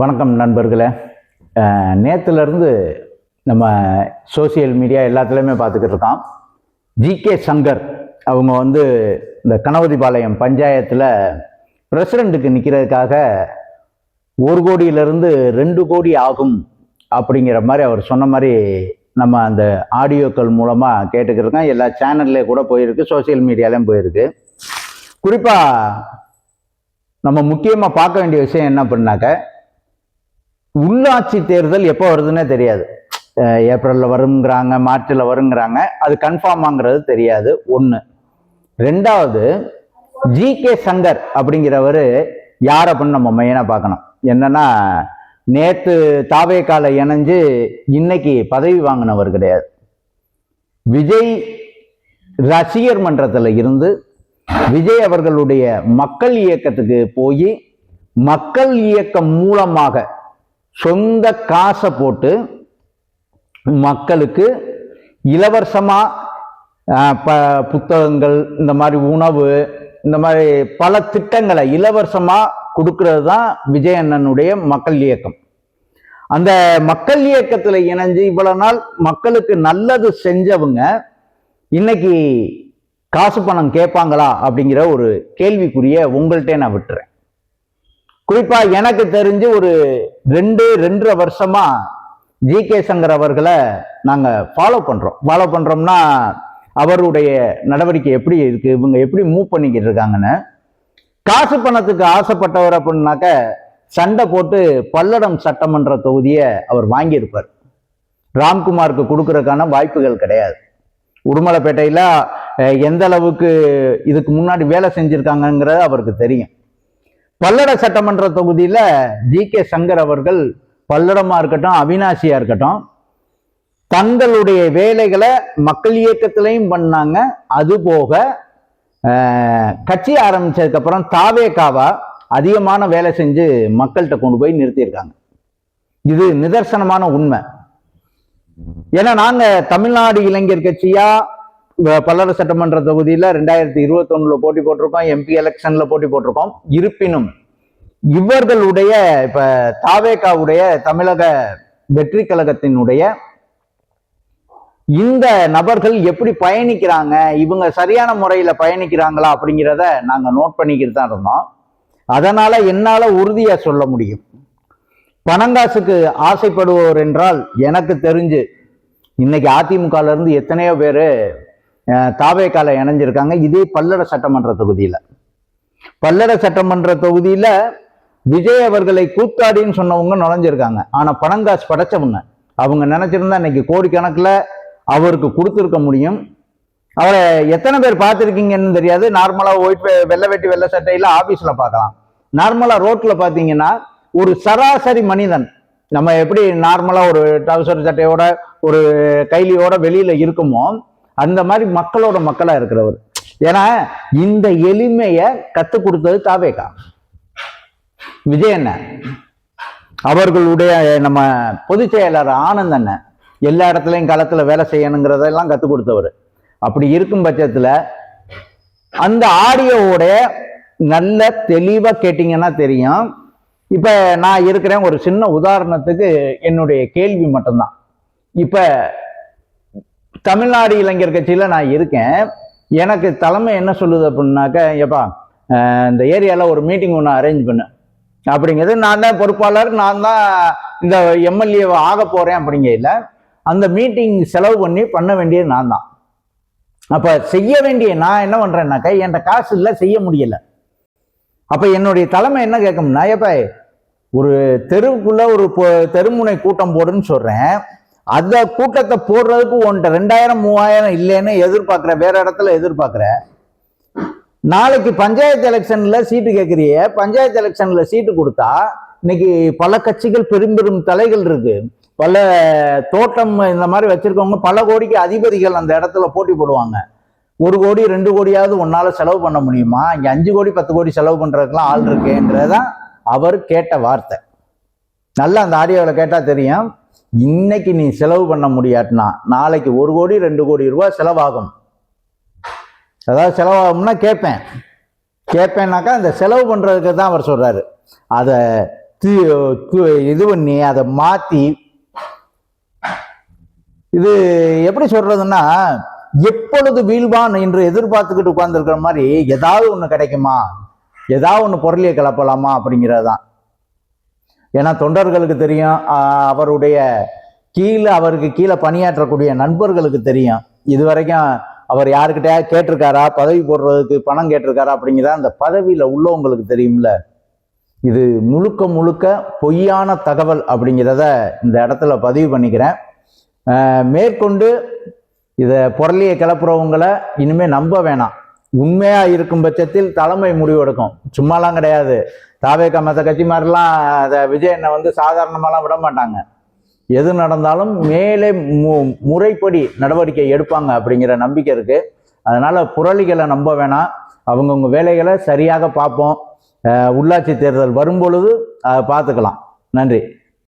வணக்கம் நண்பர்களே. நேற்றுலேருந்து நம்ம சோசியல் மீடியா எல்லாத்துலேயுமே பார்த்துக்கிட்டு இருக்கோம். ஜி.கே. சங்கர் அவங்க இந்த கணபதிபாளையம் பஞ்சாயத்தில் பிரசிடண்ட்டுக்கு நிற்கிறதுக்காக 1 கோடியிலிருந்து 2 கோடி ஆகும் அப்படிங்கிற மாதிரி அவர் சொன்ன மாதிரி நம்ம அந்த ஆடியோக்கள் மூலமாக கேட்டுக்கிட்டு இருக்கோம். எல்லா சேனல்லே கூட போயிருக்கு, சோசியல் மீடியாலையும் போயிருக்கு. குறிப்பாக நம்ம முக்கியமாக பார்க்க வேண்டிய விஷயம் என்ன பண்ணாக்க, உள்ளாட்சி தேர்தல் எப்போ வருதுன்னே தெரியாது. ஏப்ரலில் வருங்கிறாங்க, மார்ச்சில் வருங்கிறாங்க, அது கன்ஃபார்மாங்கிறது தெரியாது. 1. 2வது, ஜி.கே. சங்கர் அப்படிங்கிறவர் யார் அப்படின்னு நம்ம மெயினாக பார்க்கணும். என்னன்னா, நேற்று தாவேகால இணைஞ்சு இன்னைக்கு பதவி வாங்கினவர் கிடையாது. விஜய் ரசிகர் மன்றத்தில் இருந்து விஜய் அவர்களுடைய மக்கள் இயக்கத்துக்கு போய் மக்கள் இயக்கம் மூலமாக சொந்த காசை போட்டு மக்களுக்கு இலவசமா புத்தகங்கள், இந்த மாதிரி உணவு, இந்த மாதிரி பல திட்டங்களை இலவசமா கொடுக்கறது தான் விஜய் அண்ணனுடைய மக்கள் இயக்கம். அந்த மக்கள் இயக்கத்துல இணைஞ்சு இவ்வளவு நாள் மக்களுக்கு நல்லது செஞ்சவங்க இன்னைக்கு காசு பணம் கேட்பாங்களா அப்படிங்கிற ஒரு கேள்விக்குரிய உங்கள்கிட்ட நான் விட்டுறேன். குறிப்பா எனக்கு தெரிஞ்சு ஒரு 2-2.5 வருஷமா ஜி.கே. சங்கர் அவர்களை நாங்க ஃபாலோ பண்றோம்னா அவருடைய நடவடிக்கை எப்படி இருக்கு, இவங்க எப்படி மூவ் பண்ணிக்கிட்டு இருக்காங்கன்னு. காசு பணத்துக்கு ஆசைப்பட்டவர் அப்படின்னாக்க சண்டை போட்டு பல்லடம் சட்டமன்ற தொகுதியை அவர் வாங்கியிருப்பார். ராம்குமாருக்கு கொடுக்கறதுக்கான வாய்ப்புகள் கிடையாது. உடுமலைப்பேட்டையில எந்த அளவுக்கு இதுக்கு முன்னாடி வேலை செஞ்சிருக்காங்கிறது அவருக்கு தெரியும். பல்லட சட்டமன்ற தொகுதியில ஜி.கே. சங்கர் அவர்கள் பல்லடமா இருக்கட்டும், அவினாசியா இருக்கட்டும், தங்களுடைய வேலைகளை மக்கள் இயக்கத்திலையும் பண்ணாங்க. அது போக கட்சி ஆரம்பிச்சதுக்கு அப்புறம் தாவேகாவா அதிகமான வேலை செஞ்சு மக்கள்கிட்ட கொண்டு போய் நிறுத்தியிருக்காங்க. இது நிதர்சனமான உண்மை. ஏன்னா நாங்க தமிழ்நாடு இளைஞர் கட்சியா பல்லட சட்டமன்ற தொகுதியில 2021 போட்டி போட்டிருக்கோம், எம்பி எலெக்ஷன்ல போட்டி போட்டிருக்கோம். இருப்பினும் இவர்களுடைய இப்ப தாவேகாவுடைய தமிழக வெற்றி கழகத்தினுடைய இந்த நபர்கள் எப்படி பயணிக்கிறாங்க, இவங்க சரியான முறையில பயணிக்கிறாங்களா அப்படிங்கிறத நாங்க நோட் பண்ணிக்கிட்டு தான் இருந்தோம். அதனால என்னால உறுதியா சொல்ல முடியும், பணங்காசுக்கு ஆசைப்படுவோர் என்றால் எனக்கு தெரிஞ்சு இன்னைக்கு அதிமுகல இருந்து எத்தனையோ பேரு தாவேகால இணைஞ்சிருக்காங்க. இதே பல்லட சட்டமன்ற தொகுதியில விஜய் அவர்களை கூத்தாடின்னு சொன்னவங்க நுழைஞ்சிருக்காங்க. ஆனா பணங்காசு படைச்சவங்க. அவங்க நினைச்சிருந்தா இன்னைக்கு கோடிக்கணக்கில் அவருக்கு கொடுத்துருக்க முடியும். அவரை எத்தனை பேர் பார்த்துருக்கீங்கன்னு தெரியாது. நார்மலா வெள்ளை வேட்டி வெள்ளை சட்டையில ஆபீஸ்ல பார்க்கலாம். நார்மலா ரோட்ல பாத்தீங்கன்னா ஒரு சராசரி மனிதன் நம்ம எப்படி நார்மலா ஒரு டவுசர் சட்டையோட ஒரு கைலியோட வெளியில இருக்குமோ அந்த மாதிரி மக்களா இருக்கிறவர். ஏன்னா இந்த எளிமைய கத்து கொடுத்தது தாவேகா, விஜய் அண்ணன் அவர்களுடைய நம்ம பொதுச் செயலர் ஆனந்த் அண்ணன் எல்லா இடத்துலையும் களத்துல வேலை செய்யணுங்கிறதெல்லாம் கத்து கொடுத்தவர். அப்படி இருக்கும் பட்சத்துல அந்த ஆடியோவோட நல்ல தெளிவா கேட்டீங்கன்னா தெரியும். இப்ப நான் இருக்கிறேன், ஒரு சின்ன உதாரணத்துக்கு என்னுடைய கேள்வி மட்டும்தான். இப்ப தமிழ்நாடு இளைஞர் கட்சியில நான் இருக்கேன். எனக்கு தலைமை என்ன சொல்லுது அப்படின்னாக்க, எப்பா இந்த ஏரியால ஒரு மீட்டிங் ஒன்று அரேஞ்ச் பண்ணு அப்படிங்கிறது. நான் தான் பொறுப்பாளர், நான் தான் இந்த எம்எல்ஏ ஆக போறேன் அப்படிங்கல அந்த மீட்டிங் செலவு பண்ண வேண்டியது நான் தான். அப்ப செய்ய வேண்டிய நான் என்ன பண்றேன்னாக்கா, என்கிட்ட காசு இல்லை, செய்ய முடியல. அப்ப என்னுடைய தலைமை என்ன கேட்கும்னா, எப்ப ஒரு தெருவுக்குள்ள ஒரு தெருமுனை கூட்டம் போடுன்னு சொல்றேன், அந்த கூட்டத்தை போடுறதுக்கு உன்ட்ட 2000-3000 இல்லைன்னு எதிர்பார்க்கிற, வேற இடத்துல எதிர்பார்க்கிற. நாளைக்கு பஞ்சாயத்து எலெக்ஷன்ல சீட்டு கேட்கறிய, பஞ்சாயத்து எலெக்ஷன்ல சீட்டு கொடுத்தா இன்னைக்கு பல கட்சிகள் பெரும் தலைகள் இருக்கு, பல தோட்டம் இந்த மாதிரி வச்சிருக்கவங்க பல கோடிக்கு அதிபதிகள் அந்த இடத்துல போட்டி போடுவாங்க. 1 கோடி 2 கோடியாவது ஒன்னால செலவு பண்ண முடியுமா? இங்க 5 கோடி 10 கோடி செலவு பண்றதுக்கெல்லாம் ஆள் இருக்கேன்றதான் அவர் கேட்ட வார்த்தை. நல்லா அந்த ஆடியோவில் கேட்டா தெரியும். இன்னைக்கு நீ செலவு பண்ண முடியாட்டினா நாளைக்கு 1 கோடி 2 கோடி ரூபாய் செலவாகும். அதாவது செலவாகும்னா கேட்பேன்னாக்கா அந்த செலவு பண்றதுக்கு தான் அவர் சொல்றாரு. அதை இது பண்ணி அதை மாற்றி, இது எப்படி சொல்றதுன்னா, எப்பொழுது வீழ்வான் என்று எதிர்பார்த்துக்கிட்டு உட்கார்ந்துருக்கிற மாதிரி ஏதாவது ஒன்று கிடைக்குமா, ஏதாவது ஒன்று பொருளியை கிளப்பலாமா அப்படிங்கிறது தான். ஏன்னா தொண்டர்களுக்கு தெரியும், அவருக்கு கீழே பணியாற்றக்கூடிய நண்பர்களுக்கு தெரியும், இது வரைக்கும் அவர் யாருக்கிட்டயா கேட்டிருக்காரா, பதவி போடுறதுக்கு பணம் கேட்டிருக்காரா அப்படிங்கிறத அந்த பதவியில் உள்ளவங்களுக்கு தெரியும்ல. இது முழுக்க முழுக்க பொய்யான தகவல் அப்படிங்கிறத இந்த இடத்துல பதிவு பண்ணிக்கிறேன். மேற்கொண்டு இதை புரளியை கிளப்புறவங்களை இனிமே நம்ப வேணாம். உண்மையா இருக்கும் பட்சத்தில் தலைமை முடிவெடுக்கும், சும்மாலாம் கிடையாது. தாவேகா மற்ற கட்சி மாதிரிலாம் அதை விஜயனை வந்து சாதாரணமாலாம் விட மாட்டாங்க. எது நடந்தாலும் மேலே முறைப்படி நடவடிக்கை எடுப்பாங்க அப்படிங்கிற நம்பிக்கை இருக்கு. அதனால புரளிகளை நம்ப வேணாம், அவங்கவுங்க வேலைகளை சரியாக பார்ப்போம். உள்ளாட்சி தேர்தல் வரும்பொழுது பார்த்துக்கலாம். நன்றி.